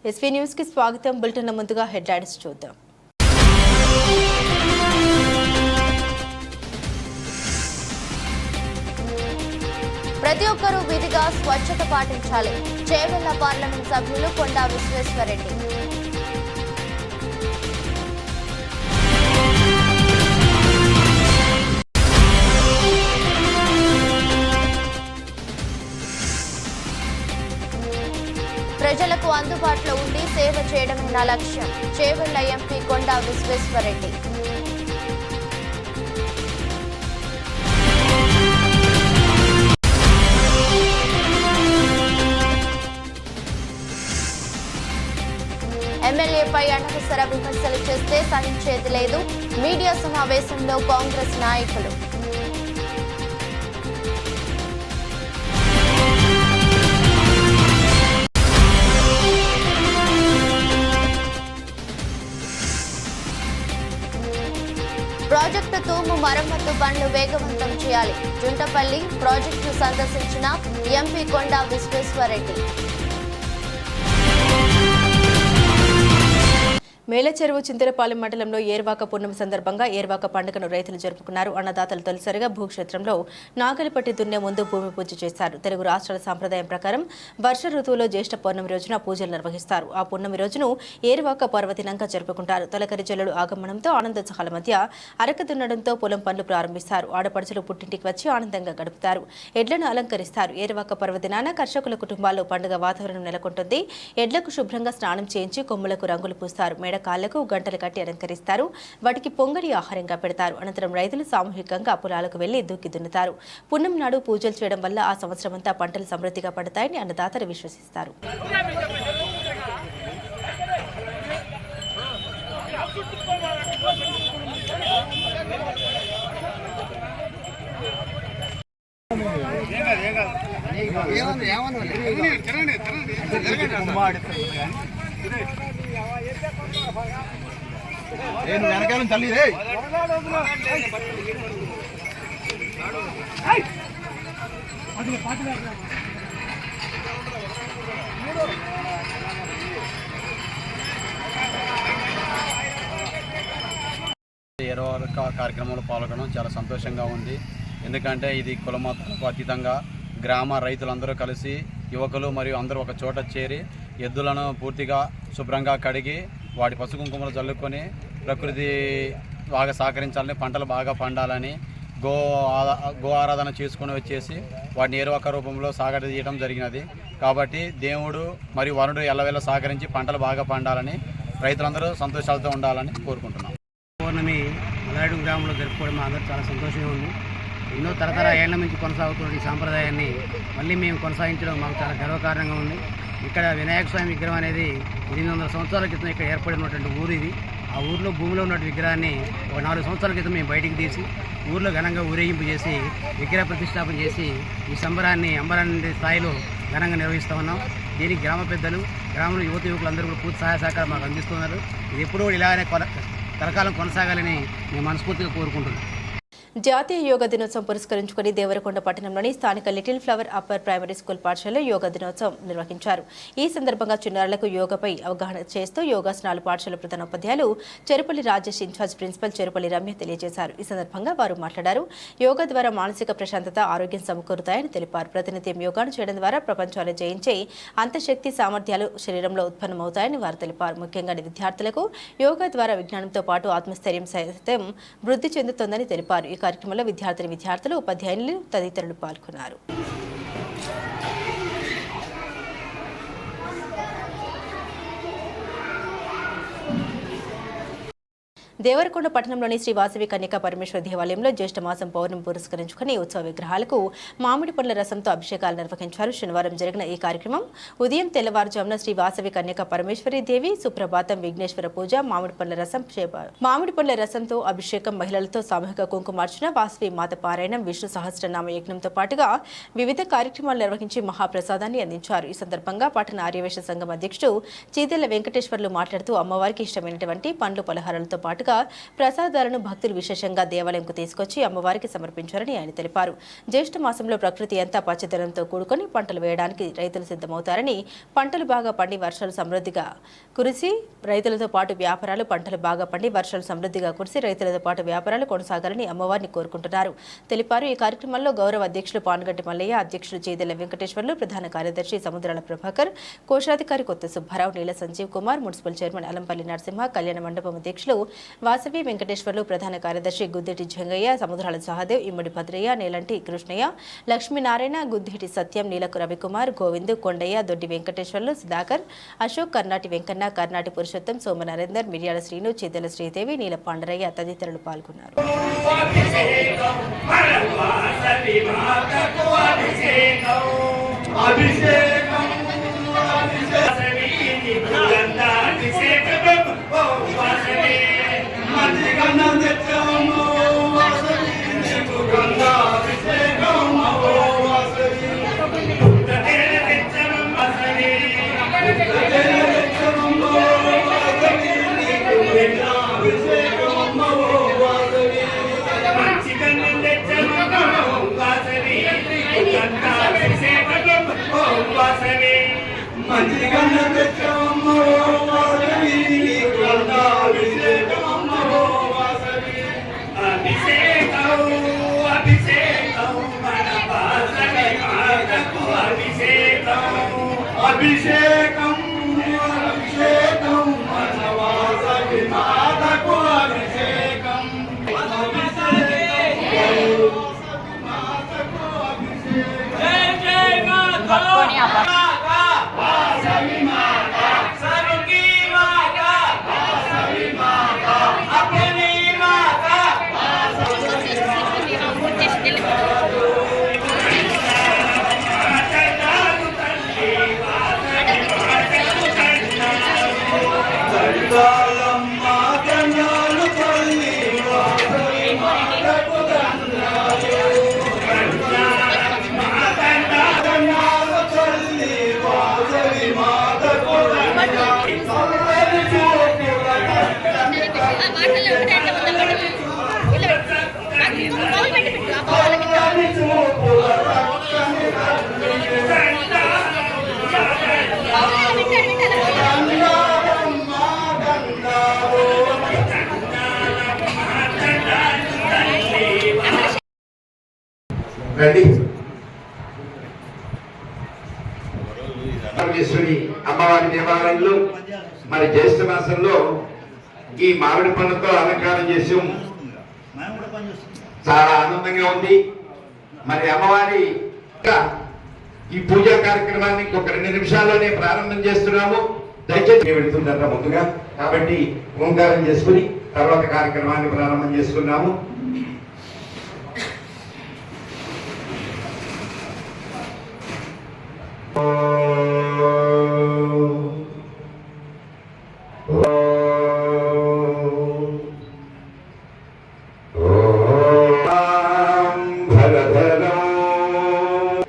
SV news కి స్వాగతం. Bulletin ముందుగా హెడ్లైన్స్ చూద్దాం. ప్రతి ఒక్కరూ విధిగా స్వచ్ఛత పాటించాలి. చేవెళ్ల పార్లమెంట్ సభ్యులు కొండా విశ్వేశ్వరరెడ్డి. ప్రజలకు అందుబాటులో ఉండి సేవ చేయడమే నా లక్ష్యం. చేవెళ్ల ఎంపీ కొండా విశ్వేశ్వరరెడ్డి. ఎమ్మెల్యేపై అనవసర విమర్శలు చేస్తే సహించేది లేదు. మీడియా సమావేశంలో కాంగ్రెస్ నాయకులు. ప్రాజెక్టు తూము మరమ్మతు పనులు వేగవంతం చేయాలి. జుంటపల్లి ప్రాజెక్టును సందర్శించిన ఎంపీ కొండా విశ్వేశ్వరరెడ్డి. మేలచెరువు చింతలపాలెం మండలంలో ఏర్వాక పూర్ణమి సందర్భంగా ఏర్వాక పండుగను రైతులు జరుపుకున్నారు. అన్నదాతలు తొలిసారిగా భూక్షేత్రంలో నాగలిపట్టి దున్నే ముందు భూమి పూజ చేశారు. తెలుగు రాష్ట్రాల సాంప్రదాయం ప్రకారం వర్ష ఋతువులో జ్యేష్ఠ పౌర్ణమి రోజున పూజలు నిర్వహిస్తారు. ఆ పూర్ణమి రోజును ఏర్వాక పర్వదినంగా జరుపుకుంటారు. తొలకరి జల్లులు ఆగమనంతో ఆనందోత్సాహాల మధ్య అరక దున్నడంతో పొలం పనులు ప్రారంభిస్తారు. ఆడపడుచులు పుట్టింటికి వచ్చి ఆనందంగా గడుపుతారు. ఎడ్లను అలంకరిస్తారు. ఏర్వాక పర్వదినాన కర్షకుల కుటుంబాల్లో పండుగ వాతావరణం నెలకొంటుంది. ఎడ్లకు శుభ్రంగా స్నానం చేయించి కొమ్ములకు రంగులు పూస్తారు. కాళ్లకు గంటలు కట్టి అలంకరిస్తారు. వాటికి పొంగలి ఆహారంగా పెడతారు. అనంతరం రైతులు సామూహికంగా పొలాలకు వెళ్లి దుక్కి దున్నుతారు. పున్నం నాడు పూజలు చేయడం వల్ల ఆ సంవత్సరమంతా పంటలు సమృద్ధిగా పడతాయని అన్నదాతలు విశ్వసిస్తారు. నేను వెనకాలం తల్లి రే 20 కార్యక్రమంలో పాల్గొనడం చాలా సంతోషంగా ఉంది. ఎందుకంటే ఇది కులమతాలకు అతీతంగా గ్రామ రైతులందరూ కలిసి యువకులు మరియు అందరూ ఒక చోట చేరి ఎద్దులను పూర్తిగా శుభ్రంగా కడిగి వాటి పసుపు కుంకుమలు చల్లుకొని ప్రకృతి బాగా సహకరించాలని, పంటలు బాగా పండాలని గో ఆరాధన చేసుకుని వచ్చేసి వాటిని ఏరువాక రూపంలో సాగట తీయడం జరిగినది. కాబట్టి దేవుడు మరియు వరుణుడు ఎల్లవేళ సహకరించి పంటలు బాగా పండాలని, రైతులందరూ సంతోషాలతో ఉండాలని కోరుకుంటున్నాం. పౌర్ణమి మలాడు గ్రామంలో జరుపుకోవడం అందరూ చాలా సంతోషంగా ఉంది. ఎన్నో తరతర ఏళ్ల నుంచి కొనసాగుతున్న ఈ సాంప్రదాయాన్ని మళ్ళీ మేము కొనసాగించడం మాకు చాలా గర్వకారణంగా ఉంది. ఇక్కడ వినాయక స్వామి విగ్రహం అనేది 800 సంవత్సరాల క్రితం ఇక్కడ ఏర్పడినటువంటి ఊరు ఇది. ఆ ఊరిలో భూమిలో ఉన్న విగ్రహాన్ని ఒక 4 సంవత్సరాల క్రితం మేము బయటికి తీసి ఊరిలో ఘనంగా ఊరేగింపు చేసి విగ్రహ ప్రతిష్టాపన చేసి ఈ సంబరాన్ని అంబరాన్ని స్థాయిలో ఘనంగా నిర్వహిస్తూ ఉన్నాం. దీనికి గ్రామ పెద్దలు, గ్రామంలో యువకులందరూ కూడా పూర్తి సహాయ సహకారం మాకు అందిస్తున్నారు. ఇది ఎప్పుడూ ఇలాగనే కలకాలం కొనసాగాలని మేము మనస్ఫూర్తిగా కోరుకుంటున్నాం. జాతీయ యోగా దినోత్సవం పురస్కరించుకుని దేవరకొండ పట్టణంలోని స్థానిక little flower upper primary school పాఠశాలలో యోగా దినోత్సవం నిర్వహించారు. ఈ సందర్భంగా చిన్నారులకు యోగాపై అవగాహన చేస్తూ యోగాసనాలు పాఠశాల ప్రధానోపాధ్యాయులు చెరుపల్లి రాజేష్, ఇన్ఛార్జ్ ప్రిన్సిపల్ చెరుపల్లి రమ్య తెలియజేశారు. ఈ సందర్భంగా వారు మాట్లాడారు. యోగా ద్వారా మానసిక ప్రశాంతత, ఆరోగ్యం సమకూరుతాయని తెలిపారు. ప్రతినిత్యం యోగాను చేయడం ద్వారా ప్రపంచాన్ని జయించే అంతశక్తి సామర్థ్యాలు శరీరంలో ఉత్పన్నమవుతాయని వారు తెలిపారు. ముఖ్యంగా విద్యార్థులకు యోగా ద్వారా విజ్ఞానంతో పాటు ఆత్మస్థైర్యం సైతం వృద్ధి చెందుతోందని తెలిపారు. ఈ కార్యక్రమంలో విద్యార్థులు, ఉపాధ్యాయులు తదితరులు పాల్గొన్నారు. దేవరకొండ పట్టణంలోని శ్రీ వాసవి కన్యకా పరమేశ్వర దేవాలయంలో జ్యేష్ఠ మాసం పౌర్ణమి పురస్కరించుకుని ఉత్సవ విగ్రహాలకు మామిడి పండ్ల రసంతో అభిషేకాలు నిర్వహించారు. శనివారం జరిగిన ఈ కార్యక్రమం ఉదయం తెల్లవారుజామున శ్రీ వాసవి కన్యకా పరమేశ్వరి దేవి సుప్రభాతం, విఘ్నేశ్వర పూజ, మామిడి పండ్ల రసంతో అభిషేకం, మహిళలతో సామూహిక కుంకుమార్చన, వాసవి మాత పారాయణం, విష్ణు సహస్రనామ యజ్ఞంతో పాటుగా వివిధ కార్యక్రమాలు నిర్వహించి మహాప్రసాదాన్ని అందించారు. ఈ సందర్భంగా పట్టణ ఆర్యవేశ సంఘం అధ్యక్షుడు చీదెళ్ల వెంకటేశ్వర్లు మాట్లాడుతూ అమ్మవారికి ఇష్టమైనటువంటి పండ్లు, పలహారాలతో పాటు మీదుగా ప్రసాదాలను భక్తులు విశేషంగా దేవాలయంకు తీసుకొచ్చి అమ్మవారికి సమర్పించారని ఆయన తెలిపారు. జ్యేష్ఠ మాసంలో ప్రకృతి ఎంతా పచ్చదనంతో కూడుకొని పంటలు వేయడానికి రైతులు సిద్ధమవుతారని, పంటలు బాగా పండి వర్షాలు సమృద్ధిగా కురిసి రైతులతో పాటు వ్యాపారాలు రైతులతో పాటు వ్యాపారాలు కొనసాగాలని అమ్మవారిని కోరుకుంటున్నారు తెలిపారు. ఈ కార్యక్రమంలో గౌరవ అధ్యక్షులు పానుగంటి మల్లయ్య, అధ్యక్షులు చేదెల వెంకటేశ్వర్లు, ప్రధాన కార్యదర్శి సముద్రాల ప్రభాకర్, కోశాధికారి కొత్త సుబ్బారావు, నీల సంజీవ్ కుమార్, మున్సిపల్ చైర్మన్ అలంపల్లి నరసింహ, కళ్యాణ మండపం అధ్యక్షులు వాసవి వెంకటేశ్వర్లు, ప్రధాన కార్యదర్శి గుద్దేటి జంగయ్య, సముద్రాల సహదేవ్, ఇమ్మడి భద్రయ్య, నేలంటి కృష్ణయ్య, లక్ష్మీనారాయణ, గుద్దేటి సత్యం, నీలకు రవికుమార్, గోవింద్, కొండయ్య, దొడ్డి వెంకటేశ్వర్లు, సుధాకర్, అశోక్, కర్ణాటి వెంకన్న, కర్ణాటి పురుషోత్తం, సోమ నరేందర్, మిర్యాల శ్రీను, చేదెల శ్రీదేవి, నీల పాండరయ్య తదితరులు పాల్గొన్నారు. అభిషేకం అభిషేకం మనవాసవి మాతకు అభిషేకం జై జై మాతా వాసవి మాతా సర్వకి మాతా వాసవి మాతా అపని మాతా అమ్మవారి దేవాలయంలో మరి జ్యేష్ఠ మాసంలో ఈ మామిడి పండుతో అలంకారం చేసి చాలా ఆనందంగా ఉంది. మరి అమ్మవారి ఈ పూజా కార్యక్రమాన్ని ఇంకొక 2 నిమిషాల్లోనే ప్రారంభం చేస్తున్నాము. దయచేసి వెళ్తుందట ముందుగా, కాబట్టి ఓంకారం చేసుకుని తర్వాత కార్యక్రమాన్ని ప్రారంభం చేసుకున్నాము.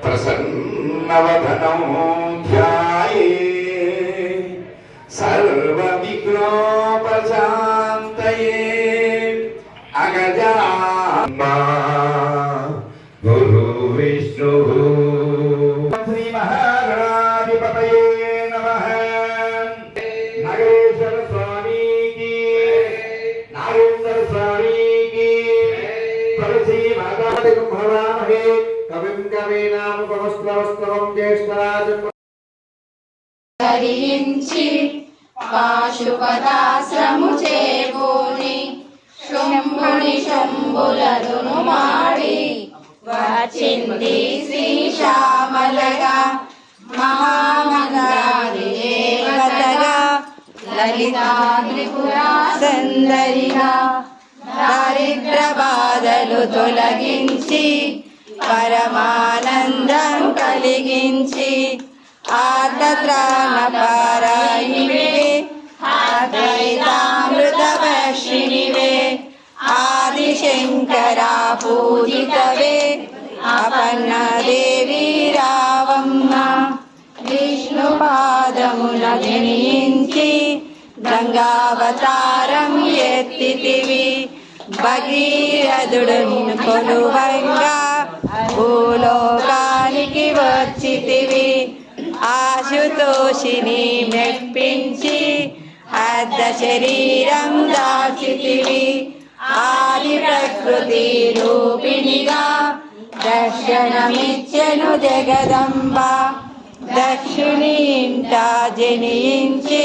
ప్రసన్నవదనం ధ్యాయే సర్వ విఘ్నోపశాంతయే అగజా గురు విష్ణు శ్రీ మహాగణాధిపతయే నమః. నాగేశ్వర స్వామికి, నాగేంద్ర స్వామికి, తులసి మాతాకి కుంభవామహే కవిం కవీనాముపమస్త్రవస్త్రవం జ్యేష్ఠరాజం ధరించి పాశుపదాశ్రము చేబూని శంభుని శంభులదును మాడి వచ్చింది శ్రీశ్యామలగా మహామంగాది దేవతగా లలితా త్రిపురా సుందరిగా దారిద్ర బాధలు తొలగించి పరమానందం కలిగించి ఆర్ద్రత్రాణపారాయణివే అద్వైతామృతవర్షిణివే ఆదిశంకరా పూజితవే అపన్నదేవి రావమ్మ విష్ణు పాదముల జనించి గంగావతారం ఎత్తితివి భగీరథుడు కొలువంగా భూలోకానికి వచ్చితివి ఆశుతోషిని మెప్పించి అర్ధ శరీరం దాచితివి ఆది ప్రకృతి రూపిణిగా దర్శనమిచ్చెను జగదంబ దక్షుని ఇంట జనించి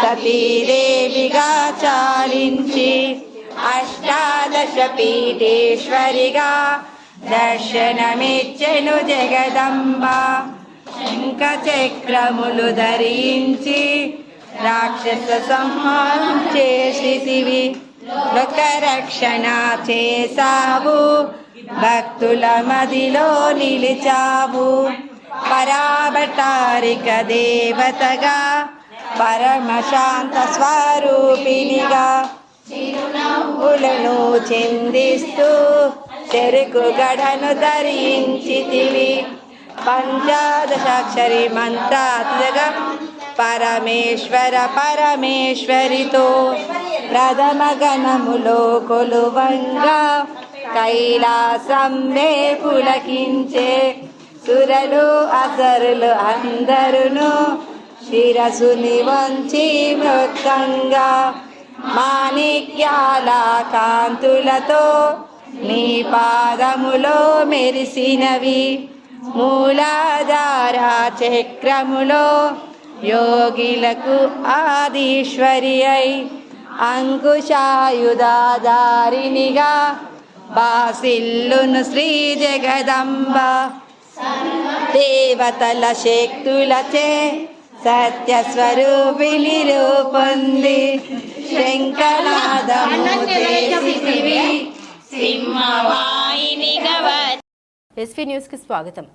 సతీదేవిగా చాలించి అష్టాదశ పీఠేశ్వరిగా దర్శనమిచ్చెను జగదంబ శంఖ చక్రములు ధరించి రాక్షస సంహారం చేసితివి లోక రక్షణ చేసావు భక్తుల మదిలో నిలిచావు పరాభటారిక దేవతగా పరమశాంత స్వరూపిణిగా చిరునవ్వులను చిందిస్తూ చెరుకు గడను ధరించితివి పంచాదశాక్షరి మంత్రాత్మగా పరమేశ్వర పరమేశ్వరితో ప్రథమ గణములో కొలువంగా కైలాసం పులకించే సురలు అసరులు అందరును శిరసుని వంచి మృత్తంగా మాణిక్యాల కాంతులతో నీ పాదములో మెరిసినవి మూలాధార చక్రములో యోగిలకు ఆదీశ్వరి అయి అంకుశాయుధాధారినిగా బాసిల్లును శ్రీ జగదంబ దేవతల శక్తులచే సత్యస్వరూపిణి రూపొంది శంఖనాదము చేసితివి సింహవాహినిగా ఎస్వీ న్యూస్కి స్వాగతం.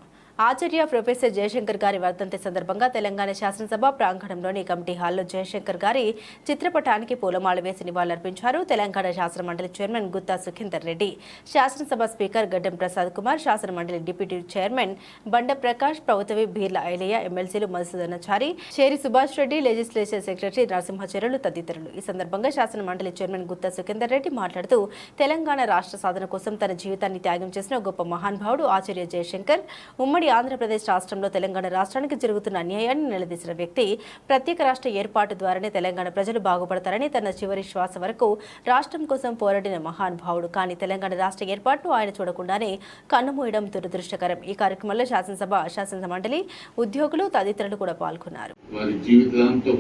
ఆచార్య ప్రొఫెసర్ జయశంకర్ గారి వర్ధంతి సందర్భంగా తెలంగాణ శాసనసభ ప్రాంగణంలోని కమిటీ హాల్లో జయశంకర్ గారి చిత్రపటానికి పూలమాల వేసి నివాళులర్పించారు. తెలంగాణ శాసన మండలి చైర్మన్ గుత్తా సుఖేందర్ రెడ్డి, శాసనసభ స్పీకర్ గడ్డం ప్రసాద్ కుమార్, శాసన మండలి డిప్యూటీ చైర్మన్ బండ ప్రకాష్, ప్రభుత్వ బీర్ల ఐలయ్య, ఎమ్మెల్సీలు మధుసూదనాచారి, షేరి సుభాష్ రెడ్డి, లెజిస్లేచర్ సెక్రటరీ నరసింహాచార్యులు తదితరులు. ఈ సందర్భంగా శాసన మండలి చైర్మన్ గుత్తా సుఖేందర్ రెడ్డి మాట్లాడుతూ తెలంగాణ రాష్ట్ర సాధన కోసం తన జీవితాన్ని త్యాగం చేసిన గొప్ప మహానుభావుడు ఆచార్య జయశంకర్. ఉమ్మడి ఆంధ్రప్రదేశ్ రాష్ట్రంలో తెలంగాణ రాష్ట్రానికి జరుగుతున్న అన్యాయాన్ని నిలదీసిన వ్యక్తి. ప్రత్యేక రాష్ట్ర ఏర్పాటు ద్వారానే తెలంగాణ ప్రజలు బాగుపడతారని తన చివరి శ్వాస వరకు రాష్ట్రం కోసం పోరాడిన మహానుభావుడు. కానీ తెలంగాణ రాష్ట్ర ఏర్పాటును ఆయన చూడకుండానే కన్నుమూయడం దురదృష్టకరం. ఈ కార్యక్రమంలో శాసనసభ, శాసన మండలి ఉద్యోగులు తదితరులు కూడా పాల్గొన్నారు. వారి జీవితాంతం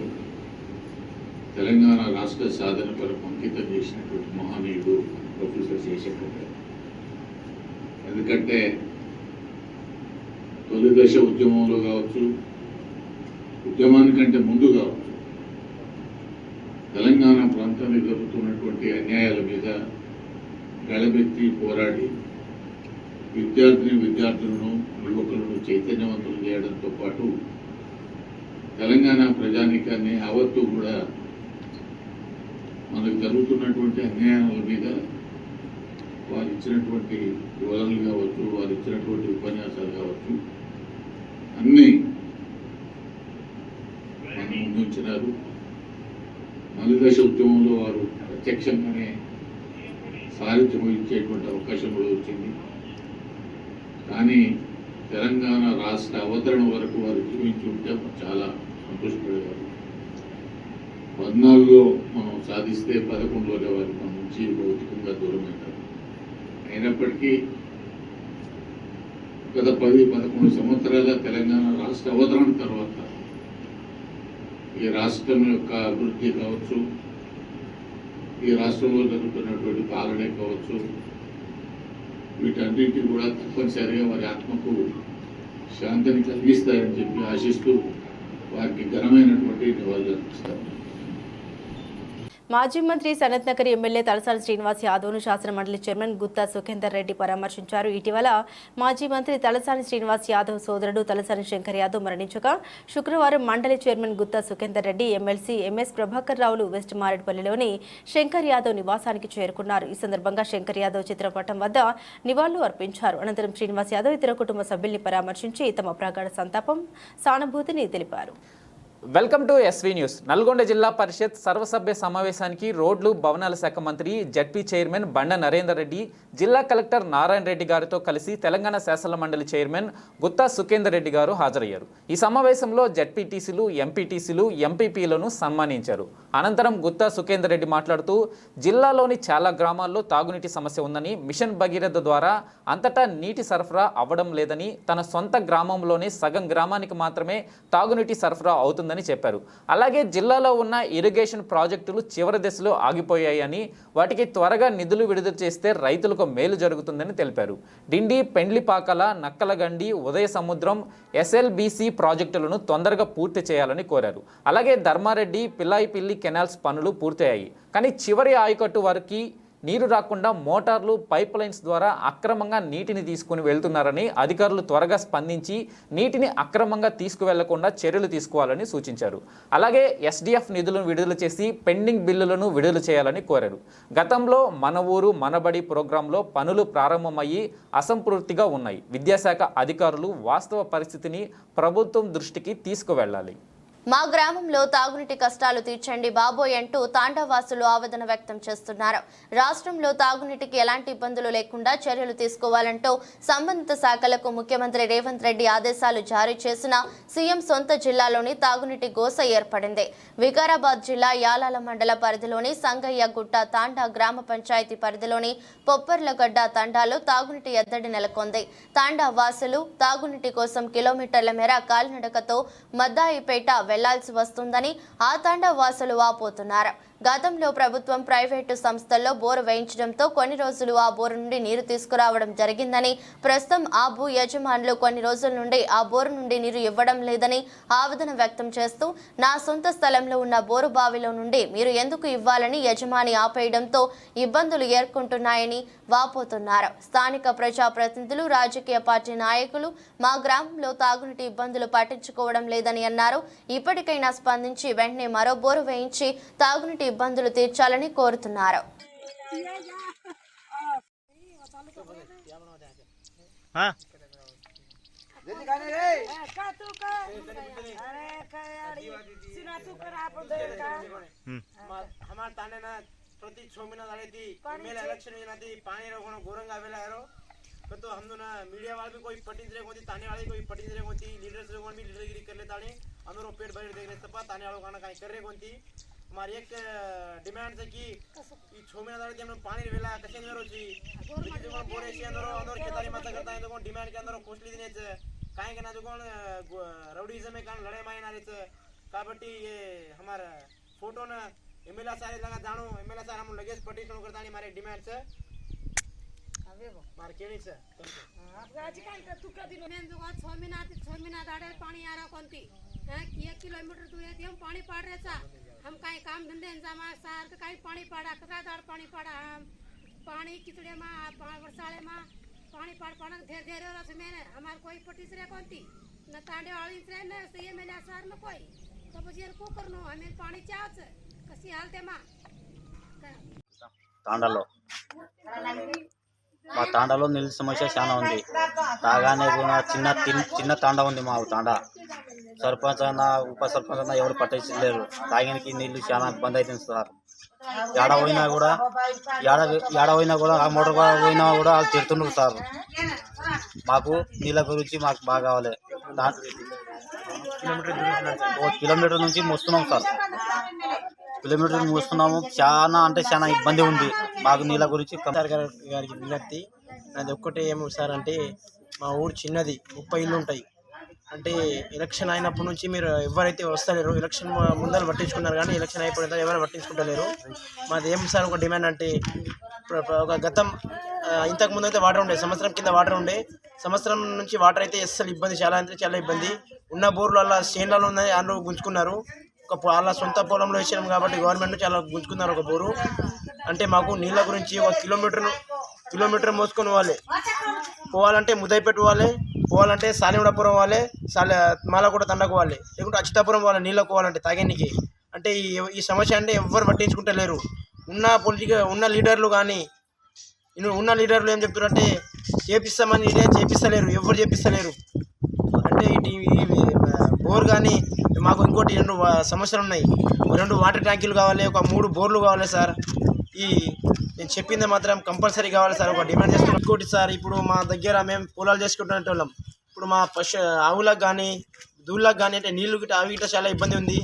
తెలంగాణ రాష్ట్ర సాధన కొరకు అంకితం చేసినటువంటి మహనీయుడు ప్రొఫెసర్ జయశంకర్ గారు. ఎందుకంటే తొలి దశ ఉద్యమంలో కావచ్చు, ఉద్యమానికంటే ముందు కావచ్చు, తెలంగాణ ప్రాంతానికి జరుగుతున్నటువంటి అన్యాయాల మీద గళమెత్తి పోరాడి విద్యార్థులను యువకులను చైతన్యవంతులు చేయడంతో పాటు తెలంగాణ ప్రజానీకాన్ని యావత్తు కూడా మనకు జరుగుతున్నటువంటి అన్యాయాల మీద వారు ఇచ్చినటువంటి వివరణలు కావచ్చు, వారు ఇచ్చినటువంటి ఉపన్యాసాలు కావచ్చు, అన్నీ మనం ముందుంచినారు. నలుదశ ఉద్యమంలో వారు ప్రత్యక్షంగానే సారథ్యం వహించేటువంటి అవకాశం కూడా వచ్చింది. కానీ తెలంగాణ రాష్ట్ర అవతరణ వరకు వారు జీవించి ఉంటే చాలా సంతోషపడేవారు. 14లో మనం సాధిస్తే 11లోనే వారు మన నుంచి భౌతికంగా దూరమవుతారు. అయినప్పటికీ గత 10-11 సంవత్సరాల తెలంగాణ రాష్ట్ర అవతరణ తర్వాత ఈ రాష్ట్రం యొక్క అభివృద్ధి కావచ్చు, ఈ రాష్ట్రంలో జరుగుతున్నటువంటి పాలనే కావచ్చు, వీటన్నింటి కూడా తప్పనిసరిగా వారి ఆత్మకు శాంతిని కలిగిస్తారని చెప్పి ఆశిస్తూ వారికి ఘనమైనటువంటి నివాళులు అర్పిస్తారు. మాజీ మంత్రి సనత్ నగర్ ఎమ్మెల్యే తలసాని శ్రీనివాస్ యాదవ్ను శాసన మండలి చైర్మన్ గుత్తా సుఖేందర్ రెడ్డి పరామర్శించారు. ఇటీవల మాజీ మంత్రి తలసాని శ్రీనివాస్ యాదవ్ సోదరుడు తలసాని శంకర్ యాదవ్ మరణించగా శుక్రవారం మండలి chairman Gutha Sukender Reddy, MLC MS Prabhakar రావులు వెస్ట్ మారేడుపల్లిలోని శంకర్ యాదవ్ నివాసానికి చేరుకున్నారు. ఈ సందర్భంగా శంకర్ యాదవ్ చిత్రపటం వద్ద నివాళులు అర్పించారు. అనంతరం శ్రీనివాస్ యాదవ్ ఇతర కుటుంబ సభ్యుల్ని పరామర్శించి తమ ప్రగాఢ సంతాపం, సానుభూతిని తెలిపారు. Welcome to SV news. Nalgonda జిల్లా పరిషత్ సర్వసభ్య సమావేశానికి రోడ్లు భవనాల శాఖ మంత్రి జడ్పీ చైర్మన్ బండ నరేందర్ రెడ్డి, జిల్లా కలెక్టర్ నారాయణ రెడ్డి గారితో కలిసి తెలంగాణ శాసన మండలి చైర్మన్ గుత్తా సుఖేందర్ రెడ్డి గారు హాజరయ్యారు. ఈ సమావేశంలో జడ్పీటీసీలు, ఎంపీటీసీలు, ఎంపీపీలను సన్మానించారు. అనంతరం గుత్తా సుఖేందర్ రెడ్డి మాట్లాడుతూ జిల్లాలోని చాలా గ్రామాల్లో తాగునీటి సమస్య ఉందని, మిషన్ భగీరథ ద్వారా అంతటా నీటి సరఫరా అవ్వడం లేదని, తన సొంత గ్రామంలోనే సగం గ్రామానికి మాత్రమే తాగునీటి సరఫరా అవుతుందని చెప్పారు. అలాగే జిల్లాలో ఉన్న ఇరిగేషన్ ప్రాజెక్టులు చివరి దశలో ఆగిపోయాయని, వాటికి త్వరగా నిధులు విడుదల చేస్తే రైతులకు మేలు జరుగుతుందని తెలిపారు. డిండి, పెండ్లిపాకల, నక్కలగండి, ఉదయ సముద్రం, ఎస్ఎల్బీసీ ప్రాజెక్టులను తొందరగా పూర్తి చేయాలని కోరారు. అలాగే ధర్మారెడ్డి, పిల్లాయిపిల్లి కెనాల్స్ పనులు పూర్తయ్యాయి, కానీ చివరి ఆయకట్టు వరకు నీరు రాకుండా మోటార్లు, పైప్ లైన్స్ ద్వారా అక్రమంగా నీటిని తీసుకుని వెళ్తున్నారని, అధికారులు త్వరగా స్పందించి నీటిని అక్రమంగా తీసుకువెళ్లకుండా చర్యలు తీసుకోవాలని సూచించారు. అలాగే ఎస్డిఎఫ్ నిధులను విడుదల చేసి పెండింగ్ బిల్లులను విడుదల చేయాలని కోరారు. గతంలో మన ఊరు మనబడి ప్రోగ్రాంలో పనులు ప్రారంభమయ్యి అసంపూర్తిగా ఉన్నాయి. విద్యాశాఖ అధికారులు వాస్తవ పరిస్థితిని ప్రభుత్వం దృష్టికి తీసుకువెళ్లాలి. మా గ్రామంలో తాగునీటి కష్టాలు తీర్చండి బాబోయ్ అంటూ తాండావాసులు ఆవేదన వ్యక్తం చేస్తున్నారు. రాష్ట్రంలో తాగునీటికి ఎలాంటి ఇబ్బందులు లేకుండా చర్యలు తీసుకోవాలంటూ సంబంధిత శాఖలకు ముఖ్యమంత్రి రేవంత్ రెడ్డి ఆదేశాలు జారీ చేసిన సీఎం సొంత జిల్లాలోని తాగునీటి గోస ఏర్పడింది. వికారాబాద్ జిల్లా యాలాల మండల పరిధిలోని సంగయ్యగుట్ట తాండా గ్రామ పంచాయతీ పరిధిలోని పొప్పర్లగడ్డ తాండాలో తాగునీటి ఎద్దడి నెలకొంది. తాండా వాసులు తాగునీటి కోసం కిలోమీటర్ల మేర కాలినడకతో మద్దాయిపేట వెళ్లాల్సి వస్తుందని ఆ తాండా వాసులు వాపోతున్నారు. గతంలో ప్రభుత్వం, ప్రైవేటు సంస్థల్లో బోరు వేయించడంతో కొన్ని రోజులు ఆ బోరు నుండి నీరు తీసుకురావడం జరిగిందని, ప్రస్తుతం ఆ భూ యజమానులు కొన్ని రోజుల నుండి ఆ బోరు నుండి నీరు ఇవ్వడం లేదని ఆవేదన వ్యక్తం చేస్తూ, నా సొంత స్థలంలో ఉన్న బోరు బావిలో నుండి మీరు ఎందుకు ఇవ్వాలని యజమాని ఆపేయడంతో ఇబ్బందులు ఎదుర్కొంటున్నాయని వాపోతున్నారు. స్థానిక ప్రజాప్రతినిధులు, రాజకీయ పార్టీ నాయకులు మా గ్రామంలో తాగునీటి ఇబ్బందులు పట్టించుకోవడం లేదని అన్నారు. ఇప్పటికైనా స్పందించి వెంటనే మరో బోరు వేయించి తాగునీటి ఇబ్బందులు తీర్చాలని కోరుతున్నారు. प्रति 6 महीना झाले ती एमएलए इलेक्शन योजना थी पानी रोकणं घोरंगा वेला यारो तो हम दोना मीडिया वाले भी कोई पटिंज रे कोती ताने वाले कोई पटिंज रे कोती लीडर्स लोगों भी लीडरगिरी कर ले ताने अंदर पेट भर देखने सपा ताने वालों का काई कर रे कोती हमारी एक डिमांड है कि ई 6 महीना झाले ती हम पानी वेला कसे नेरो छी बिजली कोण बोरे छी अंदर खेतारी माता करता है तो कोण डिमांड के अंदर कोसली दिने छे काई के ना जो कोण रउडीजम में कान लड़ाई मायना रे छे काबटी ये हमारा फोटो ना एमएलए सारे लगा जानो एमएलए सारे हम लगेज पटिशन करतानी मारे डिमांड छे मार केणी छे आज काय का तू कधी मेन जो 6 महीना दाडे पाणी आरा कोणती 1 किलोमीटर दूर येते हम पाणी पाडरेचा हम काय काम धंदे जामा सारख काय पाणी पाडा कसा दाड पाणी पाडा हम पाणी किचड़े मा वर्षाळे मा पाणी पाड पाड धेर धेर रस मेने हमार कोई पटिस रे कोणती न तांडे वाली रे न सही मेले सार न कोई तो बजेर को करनो हमें पाणी चाच कसी हालते मा తాండాలో మా తాండాలో నీళ్ళ సమస్య చాలా ఉంది. తాగానే కూడా చిన్న తాండా ఉంది. మా తాండా సర్పంచ్ అన్న, ఉప సర్పంచ్ అన్న ఎవరు పట్టించలేరు. తాగానికి నీళ్ళు చాలా ఇబ్బంది అవుతుంది సార్. ఏడ పోయినా కూడా ఆ మోటార్ పోయినా కూడా వాళ్ళు తిడుతున్నారు సార్. మాకు నీళ్ళ గురించి మాకు బాగా కావాలి. కిలోమీటర్ నుంచి మోస్తున్నాం సార్. కిలోమీటర్ మోస్తున్నాము. చాలా అంటే చాలా ఇబ్బంది ఉంది మాకు నీళ్ళ గురించి. గారికి విజ్ఞప్తి అది ఒక్కటే ఏమో సార్ అంటే మా ఊరు చిన్నది, 30 ఇళ్ళు ఉంటాయి. అంటే ఎలక్షన్ అయినప్పటి నుంచి మీరు ఎవరైతే వస్తలేరు, ఎలక్షన్ ముందర పట్టించుకున్నారు కానీ ఎలక్షన్ అయిపోయిన ఎవరు పట్టించుకుంటలేరు. మాది ఏం సార్ ఒక డిమాండ్ అంటే ఒక గతం ఇంతకుముందు అయితే వాటర్ ఉండే, సంవత్సరం కింద వాటర్ ఉండే, సంవత్సరం నుంచి వాటర్ అయితే అస్సలు ఇబ్బంది, చాలా అంటే చాలా ఇబ్బంది. ఉన్న బోర్లు అలా స్టేన్లలో ఉన్నాయి, అందరూ గుంజుకున్నారు. ఒక వాళ్ళ సొంత పొలంలో వేసాం కాబట్టి గవర్నమెంట్ చాలా గుంజుకున్నారు ఒక బోరు. అంటే మాకు నీళ్ళ గురించి ఒక కిలోమీటర్ మోసుకొని పోవాలంటే ముదైపేట పోవాలి, పోవాలంటే సాలిమడాపురం పోవాలి, మాలగూడ తండకు పోవాలి, లేకుంటే అచ్యుతాపురం పోవాలి నీళ్ళకు పోవాలంటే తాగేనికి. అంటే ఈ సమస్య అంటే ఎవ్వరు పట్టించుకుంటలేరు. ఉన్న లీడర్లు కానీ ఉన్న లీడర్లు ఏం చెప్తారంటే చేపిస్తామని చేపిస్తలేరు, ఎవరు చేపిస్తలేరు. అంటే బోర్ కానీ మాకు ఇంకోటి 2 సమస్యలు ఉన్నాయి. 2 వాటర్ ట్యాంకీలు కావాలి, ఒక 3 బోర్లు కావాలి సార్. నేను చెప్పింది మాత్రం కంపల్సరీ కావాలి సార్. ఒక డిమాండ్ చేస్తున్నాం. ఇంకోటి సార్, ఇప్పుడు మా దగ్గర మేము పొలాలు చేసుకుంటున్న వాళ్ళం. ఇప్పుడు మా ఆవులకు కానీ దూళ్ళకు కానీ అంటే నీళ్ళు గిట్ట అవి గిట్ట చాలా ఇబ్బంది ఉంది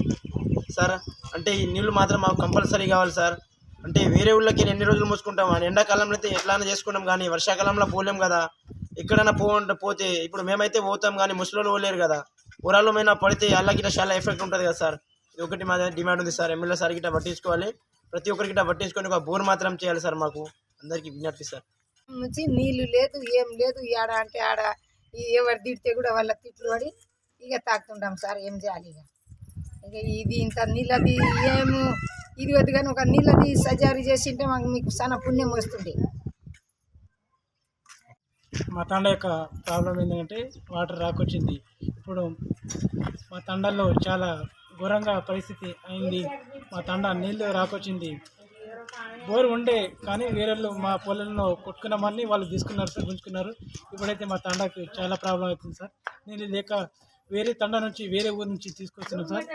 సార్. అంటే ఈ నీళ్ళు మాత్రం మాకు కంపల్సరీ కావాలి సార్. అంటే వేరే ఊళ్ళకి ఎన్ని రోజులు మూసుకుంటాం, ఎండాకాలంలో అయితే ఎట్లానే చేసుకుంటాం కానీ వర్షాకాలంలో పోలేం కదా. ఎక్కడైనా పోతే ఇప్పుడు మేమైతే పోతాం కానీ ముసలోళ్ళు పోలేరు కదా. ఊరాళ్ళమైనా పడితే అలా గిట్ట చాలా ఎఫెక్ట్ ఉంటుంది కదా సార్. ఇది ఒకటి మా డిమాండ్ ఉంది సార్. ఎమ్మెల్యే సార్ గిట్ట పట్టించుకోవాలి, ప్రతి ఒక్కరికి గిట్ట పట్టించుకొని ఒక బోర్ మాత్రం చేయాలి సార్. మాకు అందరికీ విజ్ఞప్తి సార్. నుంచి నీళ్లు లేదు, ఏం లేదు. ఆడ అంటే ఆడ ఎవరు తిడితే కూడా వాళ్ళ తిట్లు పడి ఇక తాగుతుంటాం సార్. ఏం చేయాలి ఇక ఇది ఇంత నీళ్ళది ఏమో ఇది వద్దు కానీ ఒక నీళ్ళది సజారీ చేసింటే మాకు మీకు చాలా పుణ్యం వస్తుంది. మా తండ యొక్క ప్రాబ్లం ఏంటంటే వాటర్ రాకొచ్చింది. ఇప్పుడు మా తండల్లో చాలా ఘోరంగా పరిస్థితి అయింది. మా తండ నీళ్ళు రాకొచ్చింది. బోర్ ఉండే కానీ వేరే మా పొలంలో కొట్టుకున్నామని వాళ్ళు తీసుకున్నారు సార్, గుంజుకున్నారు. ఇప్పుడైతే మా తండకు చాలా ప్రాబ్లం అవుతుంది సార్. నీళ్ళు లేక వేరే తండ నుంచి వేరే ఊరు నుంచి తీసుకొస్తున్నాం సార్.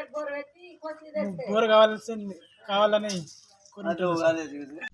బోర్ కావాలని కోరుకుంటున్నాం.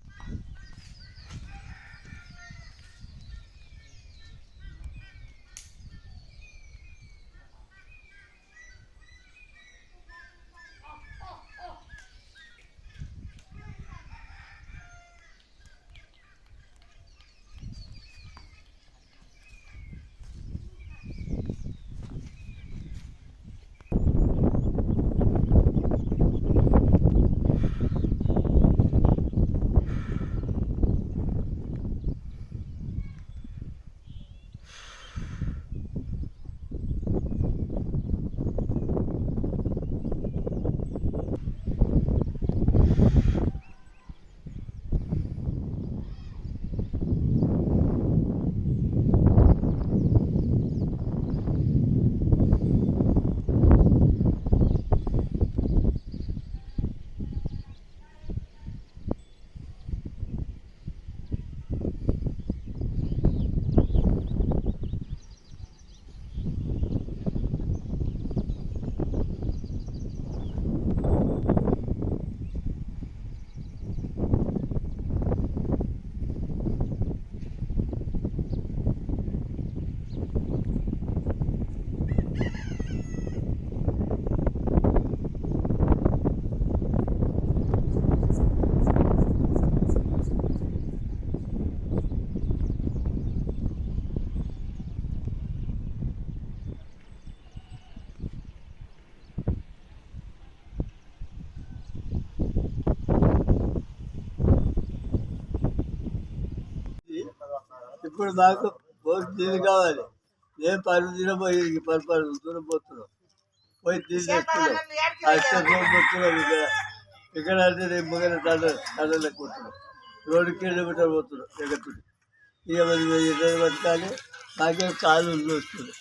ఇప్పుడు మాకు నీళ్ళు కావాలి. మేము 10 దినం పోయి 10 దూరం పోతున్నాం, పోయి నీళ్ళు తెస్తున్నాం. పోతున్నాం ఇక్కడ అంటే రేపు మొదల తండలకు పోతున్నాం. 2 కిలోమీటర్లు పోతున్నాం ఎగట్టుడు. ఇక మరి ఇద్దరు బతకాలి. నాకే కాలు వస్తుంది,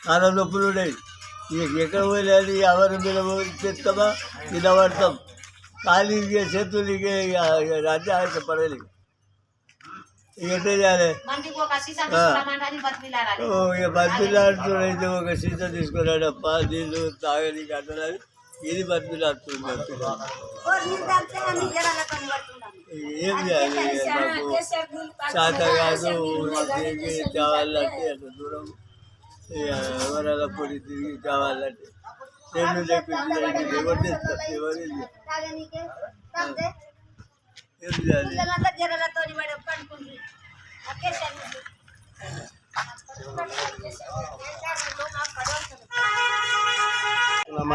కాళ్ళ నొప్పులు ఉన్నాయి. ఇక ఎక్కడ పోయినాడు ఎవరి మీద చెప్తామా నిలబడతాం. కాలు ఇక చేతులు ఇక రాజ్యం పడలేదు. ఎట్లా చేయాలి? ఇక బతిలాడుతున్నైతే ఒక సీసా తీసుకున్నాడప్ప నీళ్ళు తాగడానికి అన్నది. ఇది బతిలాడుతుంది. ఏం చేయాలి? మాకు శాత కాదు కావాలంటే అంత దూరం ఎవరైనా పొడి తిరిగి కావాలంటే నేను చెప్పింది ఎవరు తెస్తారు? ఎవరు ఏం చేయాలి?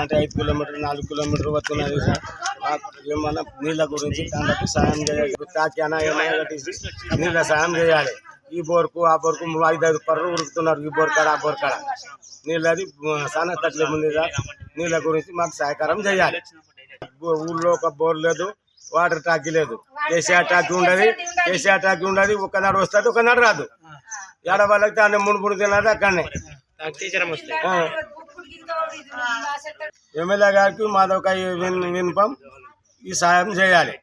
అంటే 5 కిలోమీటర్లు 4 కిలోమీటర్లు వస్తున్నది సార్. ఏమన్నా నీళ్ళ గురించి దాంట్లో సాయం చేయాలి. తాక్యానా ఏమైనా కట్టేసి నీళ్ళ సాయం చేయాలి. ఈ బోర్కు ఆ బోర్కు 5 పర్లు ఉరుకుతున్నారు. ఈ బోర్ కాడ ఆ బోర్ కాడ నీళ్ళది చాలా తక్కువ ఉంది సార్. నీళ్ళ గురించి మాకు సహకారం చేయాలి. ఊళ్ళో ఒక బోర్ లేదు, వాటర్ టాకీ లేదు. కేసీఆర్ టాకీ ఉండదు. ఒకనాడు వస్తుంది, ఒకనాడు రాదు. ఏడ వాళ్ళకి దాన్ని 3 తినాలి. అక్కడనే ఎమ్మెల్యే గారికి మాదొక వినపం, ఈ సాయం చేయాలి.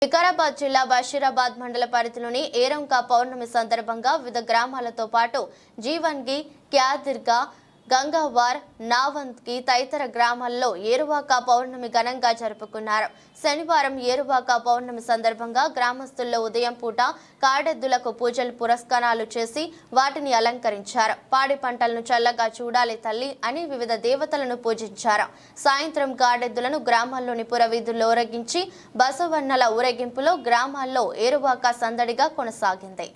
వికారాబాద్ జిల్లా బషీరాబాద్ మండల పరిధిలోని ఏరంక పౌర్ణమి సందర్భంగా వివిధ గ్రామాలతో పాటు జీవన్గి, క్యాదిర్గా, గంగావార్, నావంత్కి తదితర గ్రామాల్లో ఏరువాక పౌర్ణమి ఘనంగా జరుపుకున్నారు. శనివారం ఏరువాక పౌర్ణమి సందర్భంగా గ్రామస్తుల్లో ఉదయం పూట కాడెద్దులకు పూజలు పురస్కారాలు చేసి వాటిని అలంకరించారు. పాడి పంటలను చల్లగా చూడాలి తల్లి అని వివిధ దేవతలను పూజించారు. సాయంత్రం కాడెద్దులను గ్రామాల్లోని పురవీధుల్లో ఊరేగించి బసవన్నల ఊరేగింపులో గ్రామాల్లో ఏరువాక సందడిగా కొనసాగింది.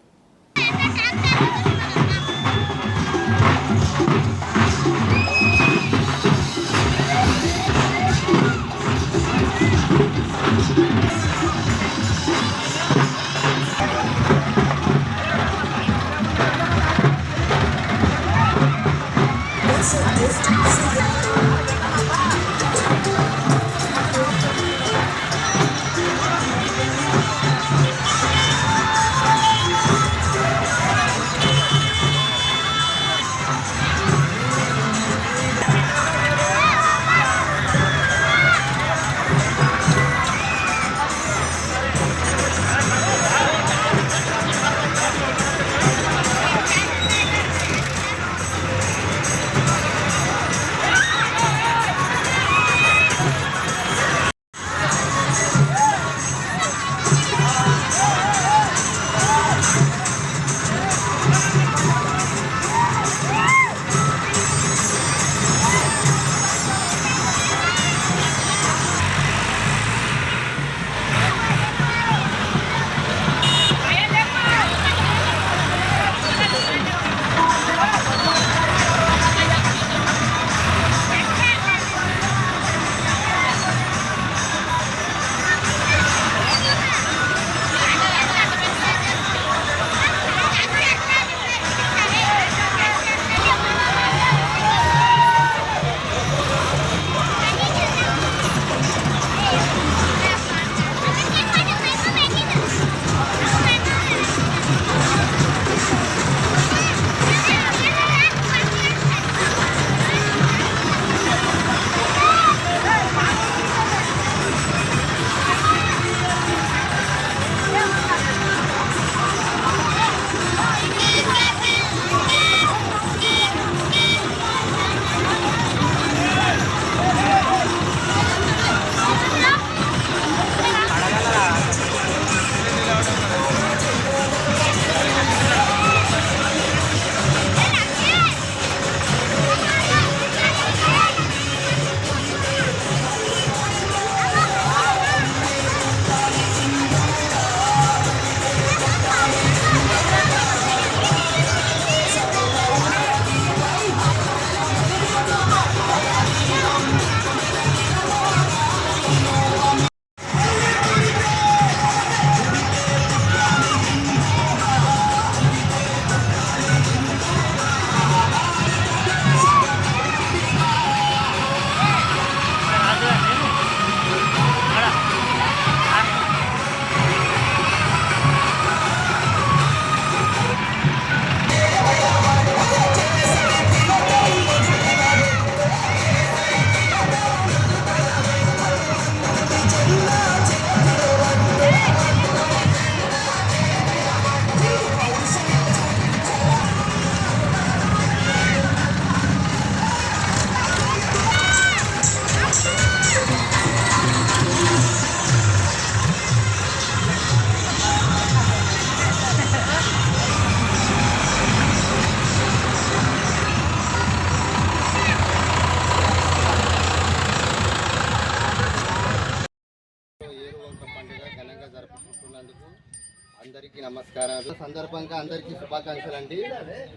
అందరికీ నమస్కారాలు. సందర్భంగా అందరికీ శుభాకాంక్షలు అండి.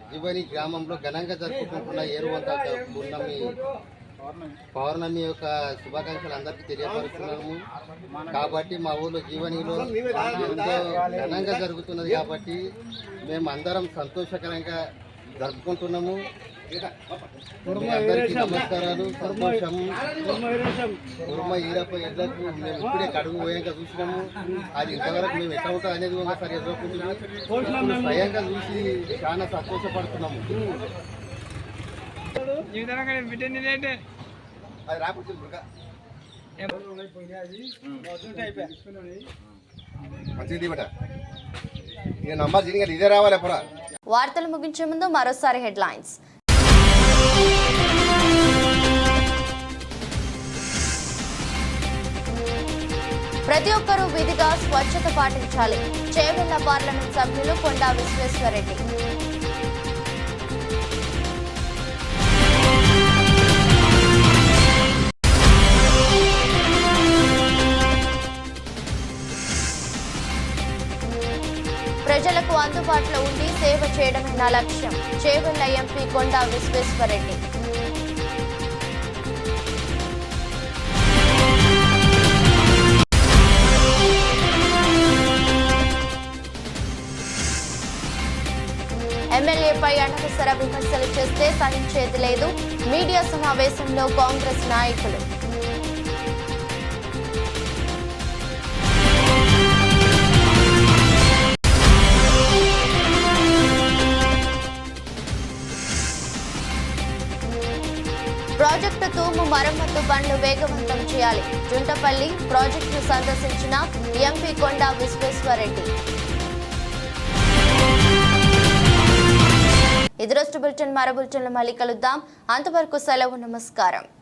జీవని గ్రామంలో ఘనంగా జరుపుకుంటున్న ఏరువంక పౌర్ణమి యొక్క శుభాకాంక్షలు అందరికీ తెలియపరుస్తున్నాము. కాబట్టి మా ఊళ్ళో జీవనిలో ఎంతో ఘనంగా జరుగుతున్నది కాబట్టి మేము అందరం సంతోషకరంగా జరుపుకుంటున్నాము. అందరికీ నమస్కారాలు. సంతోషం. కుర్మ ఈరప్ప ఎడ్లకు మేము ఇప్పుడే కడుగు పోయాక చూసినాము. అది ఇంతవరకు మేము ఎట్లా ఉంటుంది అనేది ఒకసారి ఎదుర్కొంటున్నాము. స్వయంగా చూసి చాలా సంతోషపడుతున్నాము. అది రాకపోతే మంచిది బట ఇక నంబర్ ఇదే రావాలి. వార్తలు ముగించే ముందు మరోసారి హెడ్లైన్స్. ప్రతి ఒక్కరూ విధిగా స్వచ్ఛత పాటించాలి. చేవెళ్ల పార్లమెంట్ సభ్యులు కొండా విశ్వేశ్వరరెడ్డి. ప్రజలకు అందుబాటులో ఉండి సేవ చేయడమే నా లక్ష్యం. చేవెళ్ల ఎంపీ కొండా విశ్వేశ్వరరెడ్డి. ఎమ్మెల్యేపై అనవసర విమర్శలు చేస్తే సహించేది లేదు. మీడియా సమావేశంలో కాంగ్రెస్ నాయకులు. ప్రాజెక్టు తూము మరమ్మతు పనులు వేగవంతం చేయాలి. జుంటపల్లి ప్రాజెక్టును సందర్శించిన ఎంపీ కొండా విశ్వేశ్వరరెడ్డి. ఇది రోజు బులెటిన్. మరో బులెటిన్లో మళ్ళీ కలుద్దాం. అంతవరకు సెలవు. నమస్కారం.